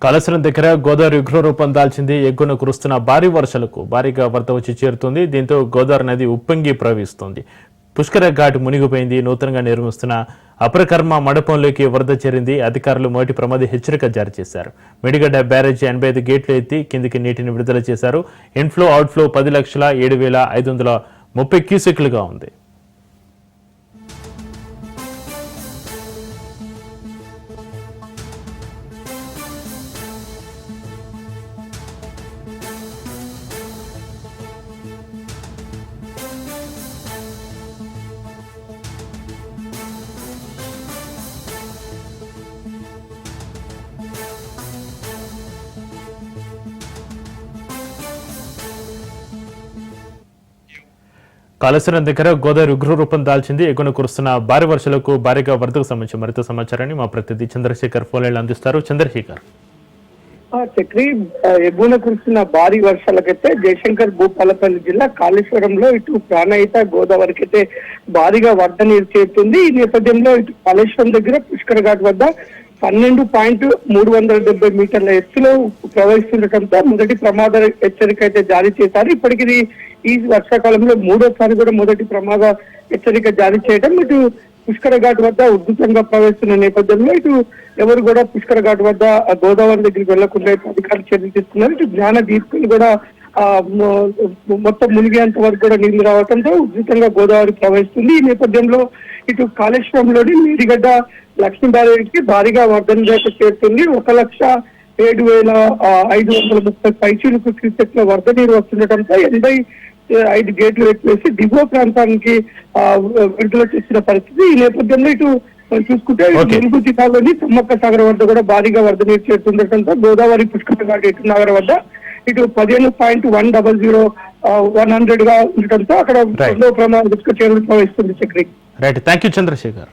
కలసరం దగ్గర గోదావరి ఉగ్రరూపం దాల్చింది. ఎగువన కురుస్తున్న భారీ వర్షాలకు భారీగా వరద వచ్చి చేరుతుంది. దీంతో గోదావరి నది ఉప్పొంగి ప్రవహిస్తుంది. పుష్కర ఘాట్ మునిగిపోయింది. నూతనంగా నిర్మిస్తున్న అపరకర్మ మండపంలోకి వరద చేరింది. అధికారులు మొదటి ప్రమాద హెచ్చరిక జారీ చేశారు. మేడిగడ్డ బ్యారేజీ 85 గేట్లు ఎత్తి కిందికి నీటిని విడుదల చేశారు. ఇన్ఫ్లో అవుట్ఫ్లో 10,07,530 క్యూసెక్లుగా ఉంది. కాళేశ్వరం దగ్గర గోదావరి ఉగ్రరూపం దాల్చింది. ఎగువన కురుస్తున్న భారీ వర్షాలకు భారీగా వరదకు సంబంధించి మరింత సమాచారాన్ని మా ప్రతినిధి చంద్రశేఖర్ ఫోన్లైన్లో అందిస్తారు. చంద్రశేఖర్, చక్రి, ఎగువన కురుస్తున్న భారీ వర్షాలకైతే జయశంకర్ భూపాలపల్లి జిల్లా కాళేశ్వరంలో ఇటు ప్రాణహిత గోదావరికి అయితే భారీగా వరద నీరు చేరుతుంది. ఈ నేపథ్యంలో ఇటు కాళేశ్వరం దగ్గర పుష్కర ఘాట్ వద్ద 12.370 మీటర్ల ఎత్తులో ప్రవహిస్తుండటంతో మొదటి ప్రమాద హెచ్చరిక అయితే జారీ చేశారు. ఇప్పటికి ఈ వర్షాకాలంలో మూడోసారి కూడా మొదటి ప్రమాద హెచ్చరిక జారీ చేయడం, ఇటు పుష్కర ఘాట్ వద్ద ఉధృతంగా ప్రవహిస్తున్న నేపథ్యంలో ఇటు ఎవరు కూడా పుష్కర ఘాట్ వద్ద గోదావరి దగ్గరికి వెళ్లకుండా అధికారులు చర్యలు తీసుకున్నారు. ఇటు జ్ఞాన దీప్తులు కూడా మొత్తం మునిగేంత వరకు కూడా నీళ్లు రావడంతో ఉధృతంగా గోదావరి ప్రవహిస్తుంది. ఈ నేపథ్యంలో ఇటు కాళేశ్వరంలోని మేడిగడ్డ లక్ష్మీ బ్యారేజీకి భారీగా వరద నీరు చేరుతుంది. 1,07,530 పైచీలకు క్యూసెక్ల వరద నీరు వస్తుండటంతో 85 గేట్లు ఎత్తివేసి దిగువ ప్రాంతానికి విడుదల చేసిన పరిస్థితి. ఈ నేపథ్యంలో ఇటు చూసుకుంటే తెలుగు జిల్లాలోని సమ్మక్క సాగర్ వద్ద కూడా భారీగా వరద నీరు చేరుతుండటంతో గోదావరి పుష్కర ఘాట్ ఎటు నగర్ వద్ద ఇటు 15.100 గా ఉండటంతో అక్కడ రెండో ప్రమాద చర్యలు ప్రవహిస్తుంది. Chakri, right, thank you Chandrasekhar.